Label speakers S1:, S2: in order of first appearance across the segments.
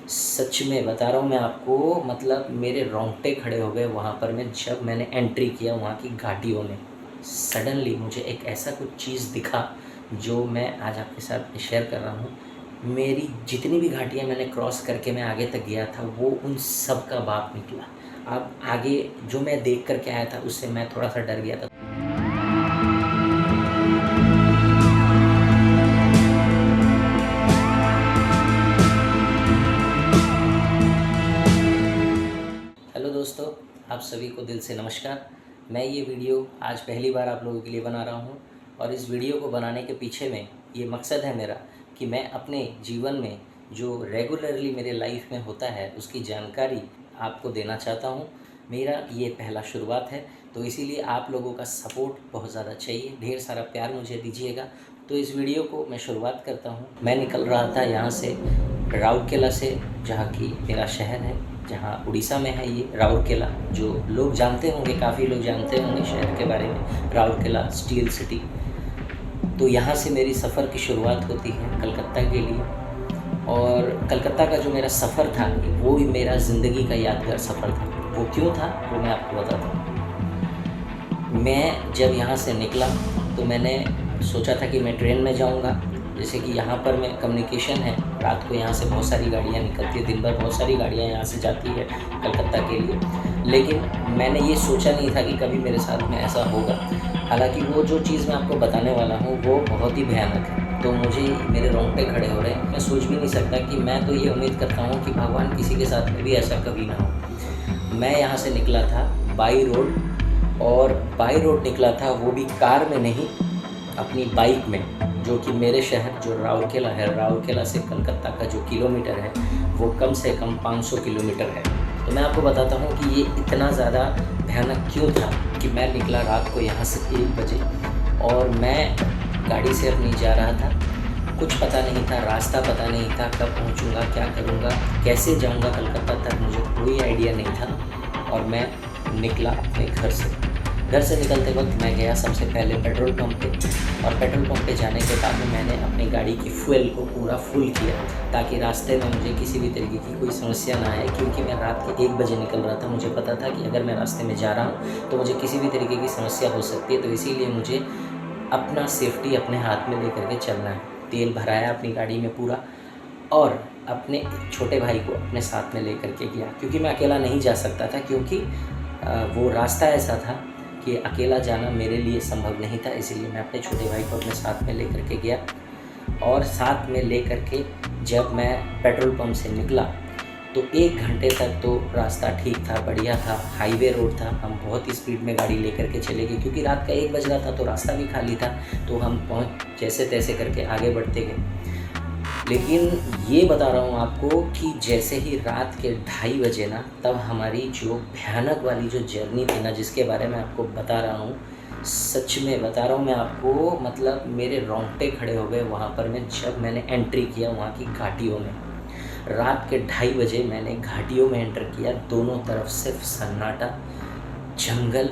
S1: सच में बता रहा हूँ मैं आपको, मतलब मेरे रोंगटे खड़े हो गए वहाँ पर जब मैंने एंट्री किया वहाँ की घाटियों में। सडनली मुझे एक ऐसा कुछ चीज़ दिखा जो मैं आज आपके साथ शेयर कर रहा हूँ। मेरी जितनी भी घाटियाँ मैंने क्रॉस करके मैं आगे तक गया था वो उन सब का बाप निकला। अब आगे जो मैं देख कर के आया था उससे मैं थोड़ा-सा डर गया था। हेलो दोस्तों, आप सभी को दिल से नमस्कार। मैं ये वीडियो आज पहली बार आप लोगों के लिए बना रहा हूँ और इस वीडियो को बनाने के पीछे में ये मकसद है मेरा कि मैं अपने जीवन में जो रेगुलरली मेरे लाइफ में होता है उसकी जानकारी आपको देना चाहता हूँ। मेरा ये पहला शुरुआत है, तो इसीलिए आप लोगों का सपोर्ट बहुत ज़्यादा चाहिए, ढेर सारा प्यार मुझे दीजिएगा। तो इस वीडियो को मैं शुरुआत करता हूँ। मैं निकल रहा था यहाँ से राउरकेला से, जहाँ की मेरा शहर है, जहाँ उड़ीसा में है ये राउरकेला। जो लोग जानते होंगे, काफ़ी लोग जानते होंगे शहर के बारे में, राउरकेला स्टील सिटी। तो यहाँ से मेरी सफ़र की शुरुआत होती है कलकत्ता के लिए। और कलकत्ता का जो मेरा सफ़र था वो भी मेरा ज़िंदगी का यादगार सफ़र था। वो क्यों था वो मैं आपको बताता हूँ। मैं जब यहाँ से निकला तो मैंने सोचा था कि मैं ट्रेन में जाऊँगा। जैसे कि यहाँ पर मैं कम्युनिकेशन है, रात को यहाँ से बहुत सारी गाड़ियाँ निकलती है, दिन भर बहुत सारी गाड़ियाँ यहाँ से जाती है कलकत्ता के लिए। लेकिन मैंने ये सोचा नहीं था कि कभी मेरे साथ में ऐसा होगा। हालाँकि वो जो चीज़ मैं आपको बताने वाला हूँ वो बहुत ही भयानक है। तो मुझे मेरे रोंगटे खड़े हो रहे हैं। मैं सोच भी नहीं सकता कि मैं तो ये उम्मीद करता हूँ कि भगवान किसी के साथ में भी ऐसा कभी ना हो। मैं यहाँ से निकला था बाई रोड, और बाई रोड निकला था वो भी कार में नहीं, अपनी बाइक में, जो कि मेरे शहर जो राउरकेला है, राउरकेला से कलकत्ता का जो किलोमीटर है वो कम से कम 500 किलोमीटर है। तो मैं आपको बताता हूँ कि ये इतना ज़्यादा भयानक क्यों था कि मैं निकला रात को यहाँ से 1 बजे, और मैं गाड़ी से अपनी जा रहा था। कुछ पता नहीं था, रास्ता पता नहीं था, कब पहुँचूँगा, क्या करूँगा, कैसे जाऊँगा कलकत्ता तक, मुझे कोई आइडिया नहीं था। और मैं निकला अपने घर से निकलते वक्त मैं गया सबसे पहले पेट्रोल पंप पे, और पेट्रोल पंप पे जाने के बाद में मैंने अपनी गाड़ी की फ्यूल को पूरा फुल किया, ताकि रास्ते में मुझे किसी भी तरीके की कोई समस्या ना आए। क्योंकि मैं रात के 1 बजे निकल रहा था, मुझे पता था कि अगर मैं रास्ते में जा रहा हूँ तो मुझे किसी भी तरीके की समस्या हो सकती है। तो इसीलिए मुझे अपना सेफ्टी अपने हाथ में लेकर के चलना है। तेल भराया अपनी गाड़ी में पूरा, और अपने छोटे भाई को अपने साथ में लेकर के गया, क्योंकि मैं अकेला नहीं जा सकता था। क्योंकि वो रास्ता ऐसा था कि अकेला जाना मेरे लिए संभव नहीं था। इसीलिए मैं अपने छोटे भाई को अपने साथ में लेकर के गया, और साथ में लेकर के जब मैं पेट्रोल पंप से निकला तो 1 घंटे तक तो रास्ता ठीक था, बढ़िया था, हाईवे रोड था। हम बहुत ही स्पीड में गाड़ी लेकर के चले गए, क्योंकि रात का 1 बज रहा था तो रास्ता भी खाली था। तो हम पहुँच जैसे तैसे करके आगे बढ़ते गए। लेकिन ये बता रहा हूँ आपको कि जैसे ही रात के 2:30 बजे ना, तब हमारी जो भयानक वाली जो जर्नी थी ना, जिसके बारे में आपको बता रहा हूँ, सच में बता रहा हूँ मैं आपको, मतलब मेरे रोंगटे खड़े हो गए वहाँ पर जब मैंने एंट्री किया वहाँ की घाटियों में। रात के 2:30 बजे मैंने घाटियों में एंटर किया। दोनों तरफ सिर्फ सन्नाटा, जंगल,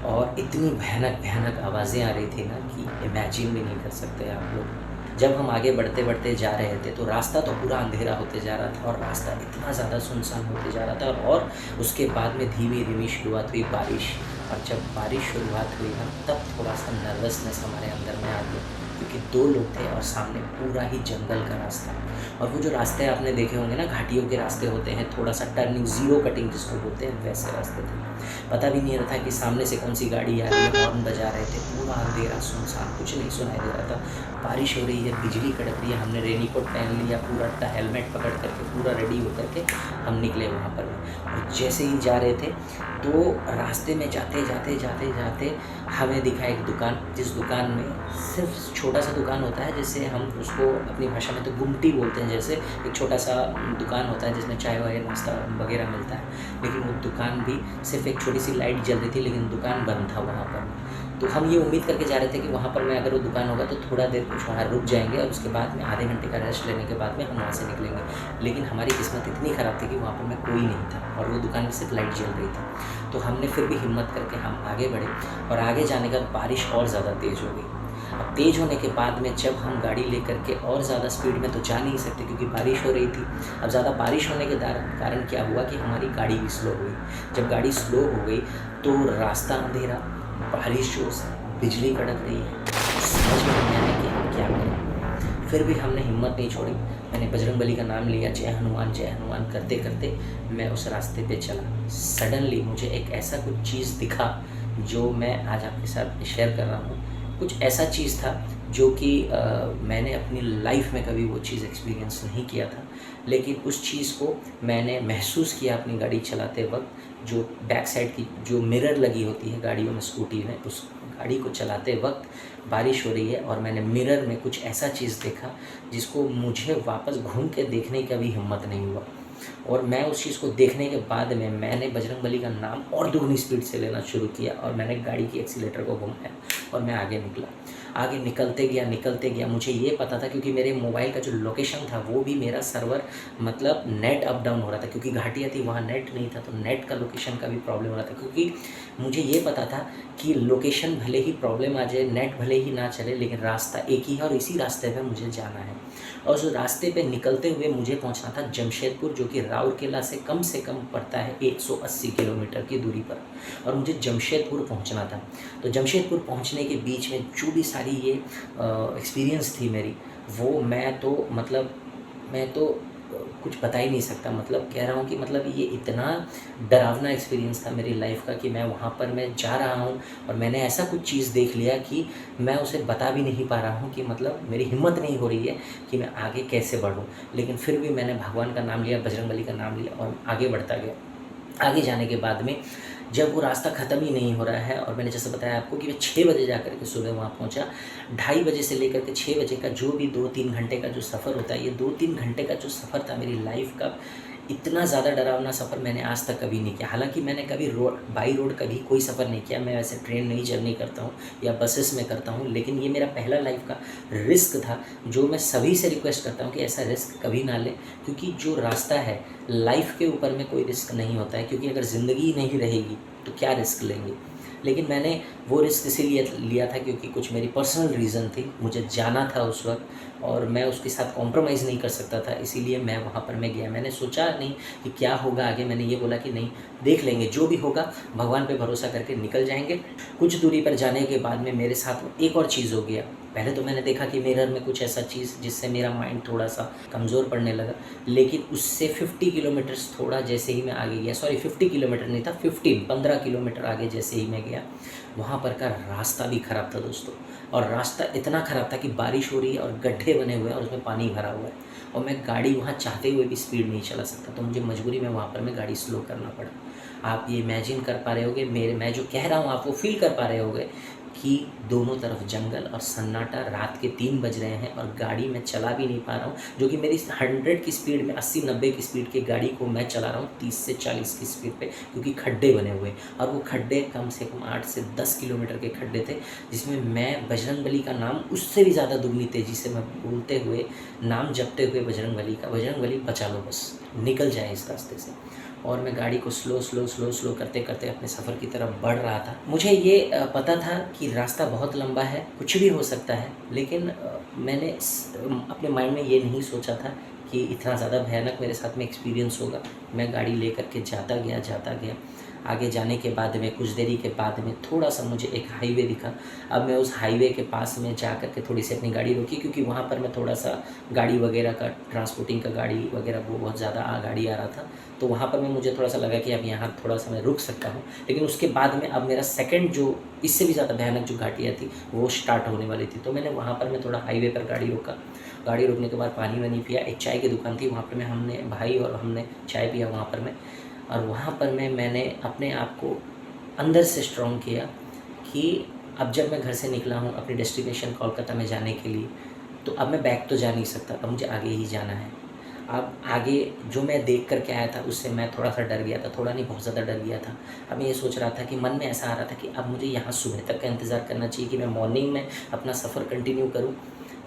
S1: और इतनी भयानक भयानक आवाज़ें आ रही थी ना कि इमेजिन भी नहीं कर सकते आप लोग। जब हम आगे बढ़ते बढ़ते जा रहे थे तो रास्ता तो पूरा अंधेरा होते जा रहा था, और रास्ता इतना ज़्यादा सुनसान होते जा रहा था। और उसके बाद में धीमी धीमी शुरुआत हुई बारिश, और जब बारिश शुरुआत हुई ना, तब थोड़ा सा नर्वसनेस हमारे अंदर में आ गया, क्योंकि 2 लोग थे और सामने पूरा ही जंगल का रास्ता। और वो जो रास्ते आपने देखे होंगे ना, घाटियों के रास्ते होते हैं, थोड़ा सा टर्निंग, ज़ीरो कटिंग जिसको बोलते हैं, वैसे रास्ते थे। पता भी नहीं रहा था कि सामने से कौन सी गाड़ी आ रही है, हॉर्न बजा रहे थे, पूरा अंधेरा सुनसान, कुछ नहीं सुनाई दे रहा था। बारिश हो रही है, बिजली कड़क रही है, हमने रेनीकोट पहन लिया, पूरा हेलमेट पकड़ करके पूरा रेडी होकर के हम निकले वहाँ पर। और जैसे ही जा रहे थे तो रास्ते में जाते जाते जाते जाते हमें दिखा एक दुकान, जिस दुकान में सिर्फ छोटा सा दुकान होता है, जैसे हम उसको अपनी भाषा में तो गुमटी बोलते हैं। जैसे एक छोटा सा दुकान होता है जिसमें चाय वगैरह नाश्ता वगैरह मिलता है, लेकिन वो दुकान भी सिर्फ एक छोटी सी लाइट जल रही थी, लेकिन दुकान बंद था वहाँ पर। तो हम ये उम्मीद करके जा रहे थे कि वहाँ पर मैं, अगर वो दुकान होगा तो थोड़ा देर कुछ वहाँ रुक जाएंगे, और उसके बाद में आधे घंटे का रेस्ट लेने के बाद में हम वहाँ से निकलेंगे। लेकिन हमारी किस्मत इतनी ख़राब थी कि वहाँ पर मैं कोई नहीं था, और वो दुकान में सिर्फ लाइट जल रही थी। तो हमने फिर भी हिम्मत करके हम आगे बढ़े, और आगे जाने के बाद बारिश और ज़्यादा तेज़ हो गई। अब तेज़ होने के बाद में जब हम गाड़ी लेकर के और ज़्यादा स्पीड में तो जा नहीं सकते क्योंकि बारिश हो रही थी। अब ज़्यादा बारिश होने के कारण क्या हुआ कि हमारी गाड़ी भी स्लो हुई। जब गाड़ी स्लो हो गई तो रास्ता अंधेरा, बारिश जोर से, बिजली कड़क रही है, समझ में नहीं आया कि हम क्या करें। फिर भी हमने हिम्मत नहीं छोड़ी। मैंने बजरंगबली का नाम लिया, जय हनुमान करते करते मैं उस रास्ते पे चला। सडनली मुझे एक ऐसा कुछ चीज़ दिखा जो मैं आज आपके साथ शेयर कर रहा हूँ। कुछ ऐसा चीज़ था जो कि मैंने अपनी लाइफ में कभी वो चीज़ एक्सपीरियंस नहीं किया था, लेकिन उस चीज़ को मैंने महसूस किया अपनी गाड़ी चलाते वक्त। जो बैक साइड की जो मिरर लगी होती है गाड़ियों में, स्कूटी में, उस गाड़ी को चलाते वक्त बारिश हो रही है और मैंने मिरर में कुछ ऐसा चीज़ देखा जिसको मुझे वापस घूम के देखने का भी हिम्मत नहीं हुआ। और मैं उस चीज़ को देखने के बाद में मैंने बजरंगबली का नाम और दुगनी स्पीड से लेना शुरू किया और मैंने गाड़ी की एक्सीलेटर को घुमाया और मैं आगे निकला। आगे निकलते गया मुझे ये पता था क्योंकि मेरे मोबाइल का जो लोकेशन था वो भी मेरा सर्वर मतलब नेट अप डाउन हो रहा था क्योंकि घाटियाँ थी, वहाँ नेट नहीं था, तो नेट का लोकेशन का भी प्रॉब्लम हो रहा था। क्योंकि मुझे ये पता था कि लोकेशन भले ही प्रॉब्लम आ जाए, नेट भले ही ना चले, लेकिन रास्ता एक ही है और इसी रास्ते पे मुझे जाना है। और उस रास्ते पे निकलते हुए मुझे पहुंचना था जमशेदपुर, जो कि राउरकेला से कम पड़ता है 180 किलोमीटर की दूरी पर, और मुझे जमशेदपुर पहुंचना था। तो जमशेदपुर पहुंचने के बीच में जो भी सारी ये एक्सपीरियंस थी मेरी, वो मैं तो कुछ बता ही नहीं सकता। मतलब कह रहा हूँ कि मतलब ये इतना डरावना एक्सपीरियंस था मेरी लाइफ का कि मैं वहाँ पर मैं जा रहा हूँ और मैंने ऐसा कुछ चीज़ देख लिया कि मैं उसे बता भी नहीं पा रहा हूँ कि मतलब मेरी हिम्मत नहीं हो रही है कि मैं आगे कैसे बढ़ूँ। लेकिन फिर भी मैंने भगवान का नाम लिया, बजरंगबली का नाम लिया और आगे बढ़ता गया। आगे जाने के बाद में जब वो रास्ता ख़त्म ही नहीं हो रहा है और मैंने जैसे बताया आपको कि मैं 6 बजे जा कर के सुबह वहाँ पहुँचा। 2:30 बजे से लेकर के 6 बजे का जो भी 2-3 घंटे का जो सफ़र होता है, ये 2-3 घंटे का जो सफ़र था मेरी लाइफ का, इतना ज़्यादा डरावना सफ़र मैंने आज तक कभी नहीं किया। हालांकि मैंने कभी बाई रोड कभी कोई सफ़र नहीं किया, मैं वैसे ट्रेन नहीं जर्नी करता हूँ या बसेस में करता हूँ, लेकिन ये मेरा पहला लाइफ का रिस्क था जो मैं सभी से रिक्वेस्ट करता हूँ कि ऐसा रिस्क कभी ना लें। क्योंकि जो रास्ता है, लाइफ के ऊपर में कोई रिस्क नहीं होता है, क्योंकि अगर ज़िंदगी नहीं रहेगी तो क्या रिस्क लेंगे। लेकिन मैंने वो रिस्क इसीलिए लिया था क्योंकि कुछ मेरी पर्सनल रीज़न थी, मुझे जाना था उस वक्त और मैं उसके साथ कॉम्प्रोमाइज़ नहीं कर सकता था, इसीलिए मैं वहाँ पर मैं गया। मैंने सोचा नहीं कि क्या होगा आगे, मैंने ये बोला कि नहीं, देख लेंगे, जो भी होगा भगवान पे भरोसा करके निकल जाएंगे। कुछ दूरी पर जाने के बाद में मेरे साथ एक और चीज़ हो गया। पहले तो मैंने देखा कि मिरर में कुछ ऐसा चीज़ जिससे मेरा माइंड थोड़ा सा कमज़ोर पड़ने लगा, लेकिन उससे 50 किलोमीटर्स थोड़ा जैसे ही मैं आगे गया, सॉरी 50 किलोमीटर नहीं था, 15 किलोमीटर आगे जैसे ही मैं गया, वहाँ पर का रास्ता भी ख़राब था दोस्तों। और रास्ता इतना ख़राब था कि बारिश हो रही है और गड्ढे बने हुए हैं और उसमें पानी भरा हुआ है और मैं गाड़ी वहाँ चाहते हुए भी स्पीड नहीं चला सकता, तो मुझे मजबूरी में वहाँ पर मैं गाड़ी स्लो करना पड़ा। आप ये इमेजिन कर पा रहे होगे, मैं जो कह रहा हूँ आप वो फील कर पा रहे होगे कि दोनों तरफ जंगल और सन्नाटा, रात के 3 बज रहे हैं और गाड़ी मैं चला भी नहीं पा रहा हूँ, जो कि मेरी 100 की स्पीड में 80-90 की स्पीड की गाड़ी को मैं चला रहा हूँ 30 से 40 की स्पीड पे, क्योंकि खड्डे बने हुए और वो खड्डे कम से कम 8 से 10 किलोमीटर के खड्डे थे, जिसमें मैं बजरंगबली का नाम उससे भी ज़्यादा दुगनी तेज़ी से मैं बोलते हुए, नाम जपते हुए बजरंगबली का, बजरंगबली बचा लो, बस निकल जाए इस रास्ते से। और मैं गाड़ी को स्लो करते करते अपने सफ़र की तरफ बढ़ रहा था। मुझे ये पता था कि रास्ता बहुत लंबा है, कुछ भी हो सकता है, लेकिन मैंने अपने माइंड में ये नहीं सोचा था कि इतना ज़्यादा भयानक मेरे साथ में एक्सपीरियंस होगा। मैं गाड़ी लेकर के जाता गया। आगे जाने के बाद में कुछ देरी के बाद में थोड़ा सा मुझे एक हाईवे दिखा। अब मैं उस हाईवे के पास में जा कर के थोड़ी सी अपनी गाड़ी रोकी, क्योंकि वहाँ पर मैं थोड़ा सा गाड़ी वगैरह का, ट्रांसपोर्टिंग का गाड़ी वगैरह वो बहुत ज़्यादा गाड़ी आ रहा था, तो वहाँ पर मैं मुझे थोड़ा सा लगा कि अब यहाँ थोड़ा सा मैं रुक सकता हूँ। लेकिन उसके बाद में अब मेरा सेकंड जो इससे भी ज़्यादा भयानक जो घाटियाँ थी वो स्टार्ट होने वाली थी, तो मैंने वहाँ पर मैं थोड़ा हाईवे पर गाड़ी रोका। गाड़ी रोकने के बाद पानी वानी पिया, एक चाय की दुकान थी वहाँ पर मैं, हमने भाई और हमने चाय पिया वहाँ पर मैं। और वहाँ पर मैंने अपने आप को अंदर से स्ट्रॉन्ग किया कि अब जब मैं घर से निकला हूँ अपनी डेस्टिनेशन कोलकाता में जाने के लिए, तो अब मैं बैक तो जा नहीं सकता, अब मुझे आगे ही जाना है। अब आगे जो मैं देख कर के आया था उससे मैं थोड़ा सा डर गया था, थोड़ा नहीं बहुत ज़्यादा डर गया था। अब मैं ये सोच रहा था कि मन में ऐसा आ रहा था कि अब मुझे यहाँ सुबह तक का इंतज़ार करना चाहिए कि मैं मॉर्निंग में अपना सफ़र कंटिन्यू करूँ,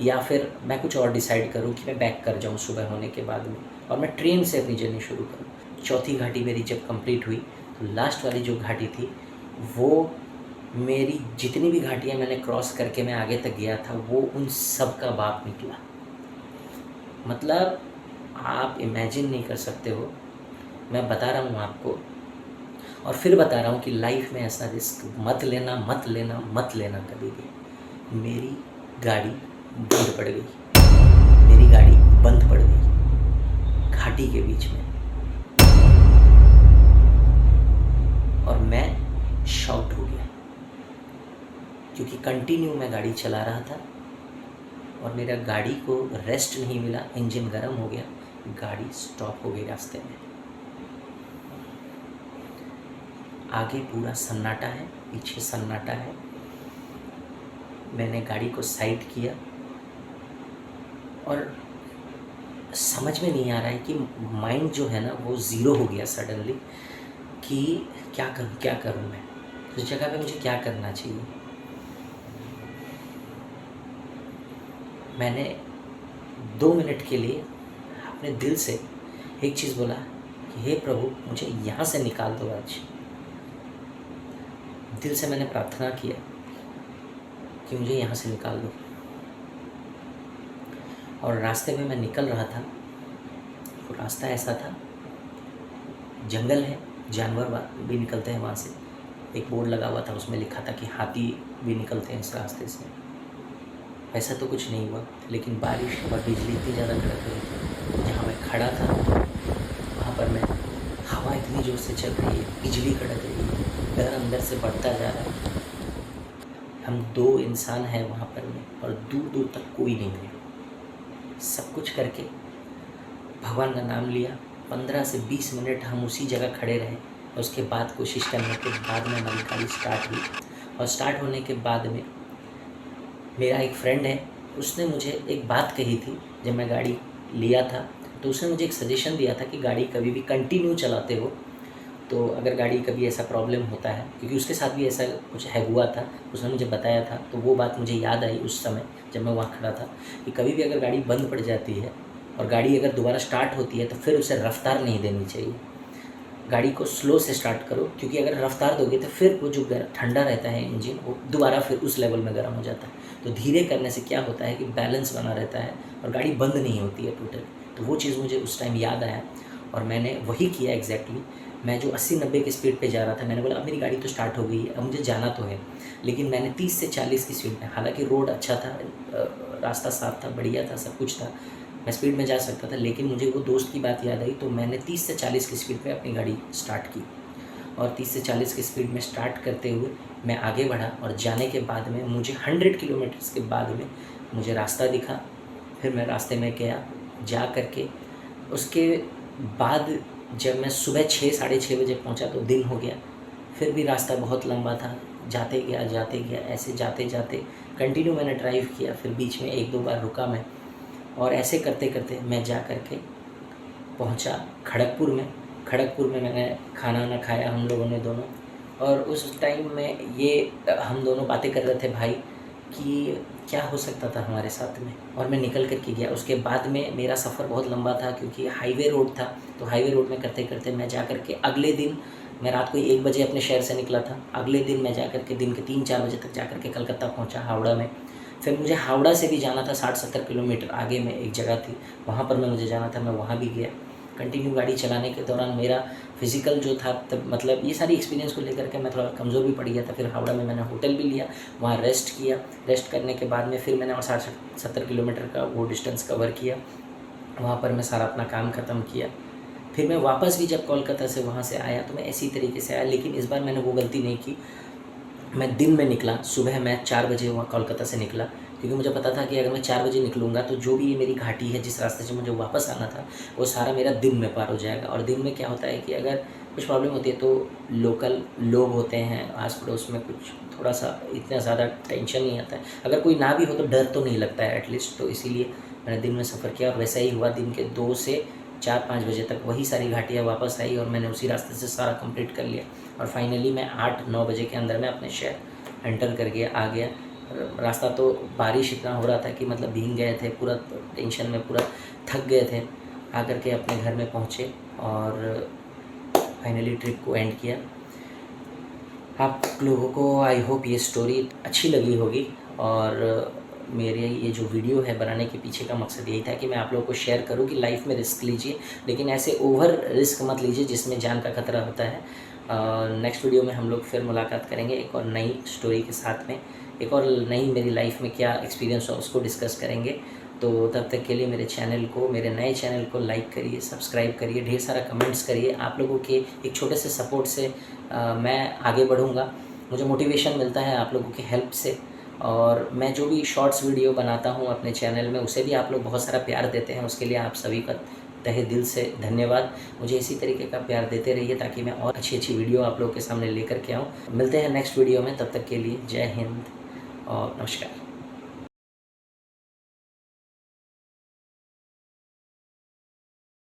S1: या फिर मैं कुछ और डिसाइड करूँ कि मैं बैक कर जाऊँ सुबह होने के बाद में और मैं ट्रेन से अपनी जर्नी शुरू करूँ। चौथी घाटी मेरी जब कंप्लीट हुई तो लास्ट वाली जो घाटी थी वो मेरी जितनी भी घाटियाँ मैंने क्रॉस करके मैं आगे तक गया था, वो उन सब का बाप निकला। मतलब आप इमेजिन नहीं कर सकते हो। मैं बता रहा हूँ आपको, और फिर बता रहा हूँ कि लाइफ में ऐसा रिस्क मत लेना, मत लेना, मत लेना कभी भी। मेरी गाड़ी बंद पड़ गई, मेरी गाड़ी बंद पड़ गई घाटी के बीच में, और मैं शॉक्ड हो गया क्योंकि कंटिन्यू मैं गाड़ी चला रहा था और मेरा गाड़ी को रेस्ट नहीं मिला, इंजन गर्म हो गया, गाड़ी स्टॉप हो गई रास्ते में। आगे पूरा सन्नाटा है, पीछे सन्नाटा है। मैंने गाड़ी को साइड किया और समझ में नहीं आ रहा है कि माइंड जो है ना वो ज़ीरो हो गया सडनली कि क्या करूँ मैं, उस जगह पे मुझे क्या करना चाहिए। मैंने 2 मिनट के लिए अपने दिल से एक चीज़ बोला कि हे प्रभु, मुझे यहाँ से निकाल दो आज। दिल से मैंने प्रार्थना किया कि मुझे यहाँ से निकाल दो। और रास्ते में मैं निकल रहा था, वो रास्ता ऐसा था, जंगल है, जानवर भी निकलते हैं वहाँ से। एक बोर्ड लगा हुआ था, उसमें लिखा था कि हाथी भी निकलते हैं इस रास्ते से। ऐसा तो कुछ नहीं हुआ, लेकिन बारिश और बिजली इतनी ज़्यादा कड़क रही थी। जहाँ मैं खड़ा था वहाँ पर मैं, हवा इतनी ज़ोर से चल रही है, बिजली कड़क रही है, डर अंदर से बढ़ता जा रहा है। हम 2 इंसान हैं वहाँ पर में, और दूर दूर तक कोई नहीं है। सब कुछ करके भगवान का नाम लिया। 15 से 20 मिनट हम उसी जगह खड़े रहे। उसके बाद कोशिश करने के बाद में हमारी गाड़ी स्टार्ट हुई, और स्टार्ट होने के बाद में मेरा एक फ्रेंड है, उसने मुझे एक बात कही थी। जब मैं गाड़ी लिया था तो उसने मुझे एक सजेशन दिया था कि गाड़ी कभी भी कंटिन्यू चलाते हो तो अगर गाड़ी कभी ऐसा प्रॉब्लम होता है, क्योंकि उसके साथ भी ऐसा कुछ है हुआ था, उसने मुझे बताया था। तो वो बात मुझे याद आई उस समय जब मैं वहाँ खड़ा था, कि कभी भी अगर गाड़ी बंद पड़ जाती है और गाड़ी अगर दोबारा स्टार्ट होती है तो फिर उसे रफ्तार नहीं देनी चाहिए। गाड़ी को स्लो से स्टार्ट करो, क्योंकि अगर रफ्तार दोगे तो फिर वो जो ठंडा रहता है इंजन, वो दोबारा फिर उस लेवल में गर्म हो जाता है। तो धीरे करने से क्या होता है कि बैलेंस बना रहता है और गाड़ी बंद नहीं होती है टोटल। तो वो चीज़ मुझे उस टाइम याद आया और मैंने वही किया एग्जैक्टली। मैं जो 80-90 की स्पीड पे जा रहा था, मैंने बोला अब मेरी गाड़ी तो स्टार्ट हो गई है, अब मुझे जाना तो है, लेकिन मैंने 30 से 40 की स्पीड में, हालांकि रोड अच्छा था, रास्ता साफ था, बढ़िया था, सब कुछ था, मैं स्पीड में जा सकता था, लेकिन मुझे वो दोस्त की बात याद आई। तो मैंने 30 से 40 की स्पीड में अपनी गाड़ी स्टार्ट की, और 30 से 40 की स्पीड में स्टार्ट करते हुए मैं आगे बढ़ा। और जाने के बाद में मुझे 100 किलोमीटर्स के बाद में मुझे रास्ता दिखा। फिर मैं रास्ते में गया, जा करके उसके बाद जब मैं सुबह 6-6:30 बजे पहुंचा तो दिन हो गया। फिर भी रास्ता बहुत लंबा था, जाते गया, ऐसे जाते जाते कंटिन्यू मैंने ड्राइव किया। फिर बीच में 1-2 बार रुका मैं, और ऐसे करते करते मैं जा कर के पहुँचा खड़गपुर में। खड़गपुर में मैंने खाना वाना खाया हम लोगों ने दोनों, और उस टाइम में ये हम दोनों बातें कर रहे थे भाई कि क्या हो सकता था हमारे साथ में, और मैं निकल कर के गया। उसके बाद में मेरा सफ़र बहुत लंबा था क्योंकि हाईवे रोड था, तो हाईवे रोड में करते करते मैं जा कर के अगले दिन, मैं रात को 1 बजे अपने शहर से निकला था, अगले दिन मैं जा कर के दिन के 3-4 बजे तक जा कर के कलकत्ता पहुँचा, हावड़ा में। फिर मुझे हावड़ा से भी जाना था 60-70 किलोमीटर आगे में एक जगह थी, वहाँ पर मैं मुझे जाना था, मैं वहाँ भी गया। कंटिन्यू गाड़ी चलाने के दौरान मेरा फिज़िकल जो था, तब मतलब ये सारी एक्सपीरियंस को लेकर के मैं थोड़ा कमज़ोर भी पड़ गया था। फिर हावड़ा में मैंने होटल भी लिया, वहाँ रेस्ट किया। रेस्ट करने के बाद में फिर मैंने 60-70 किलोमीटर का वो डिस्टेंस कवर किया, वहाँ पर मैं सारा अपना काम ख़त्म किया। फिर मैं वापस भी जब कोलकाता से वहाँ से आया तो मैं इसी तरीके से आया, लेकिन इस बार मैंने वो गलती नहीं की। मैं दिन में निकला, सुबह मैं 4 बजे वहाँ कोलकाता से निकला, क्योंकि मुझे पता था कि अगर मैं 4 बजे निकलूँगा तो जो भी ये मेरी घाटी है, जिस रास्ते से मुझे वापस आना था, वो सारा मेरा दिन में पार हो जाएगा। और दिन में क्या होता है कि अगर कुछ प्रॉब्लम होती है तो लोकल लोग होते हैं आस पड़ोस में, कुछ थोड़ा सा इतना ज़्यादा टेंशन नहीं आता है। अगर कोई ना भी हो तो डर तो नहीं लगता है एटलीस्ट। तो इसीलिए मैंने दिन में सफ़र किया, और वैसा ही हुआ। दिन के 2 से 4-5 बजे तक वही सारी घाटियाँ वापस आई, और मैंने उसी रास्ते से सारा कंप्लीट कर लिया। और फाइनली मैं 8-9 बजे के अंदर में अपने शहर एंटर कर गया, आ गया। रास्ता तो बारिश इतना हो रहा था कि मतलब भीग गए थे, पूरा टेंशन में पूरा थक गए थे। आकर के अपने घर में पहुँचे और फाइनली ट्रिप को एंड किया। आप लोगों को आई होप ये स्टोरी अच्छी लगी होगी। और मेरे ये जो वीडियो है बनाने के पीछे का मकसद यही था कि मैं आप लोगों को शेयर करूं कि लाइफ में रिस्क लीजिए, लेकिन ऐसे ओवर रिस्क मत लीजिए जिसमें जान का खतरा होता है। नेक्स्ट वीडियो में हम लोग फिर मुलाकात करेंगे एक और नई स्टोरी के साथ में, एक और नई मेरी लाइफ में क्या एक्सपीरियंस हुआ उसको डिस्कस करेंगे। तो तब तक के लिए मेरे नए चैनल को लाइक करिए, सब्सक्राइब करिए, ढेर सारा कमेंट्स करिए। आप लोगों के एक छोटे से सपोर्ट से मैं आगे बढ़ूँगा। मुझे मोटिवेशन मिलता है आप लोगों की हेल्प से। और मैं जो भी शॉर्ट्स वीडियो बनाता हूँ अपने चैनल में, उसे भी आप लोग बहुत सारा प्यार देते हैं, उसके लिए आप सभी का तहे दिल से धन्यवाद। मुझे इसी तरीके का प्यार देते रहिए ताकि मैं और अच्छी अच्छी वीडियो आप लोगों के सामने लेकर के आऊँ। मिलते हैं नेक्स्ट वीडियो में, तब तक के लिए जय हिंद और नमस्कार।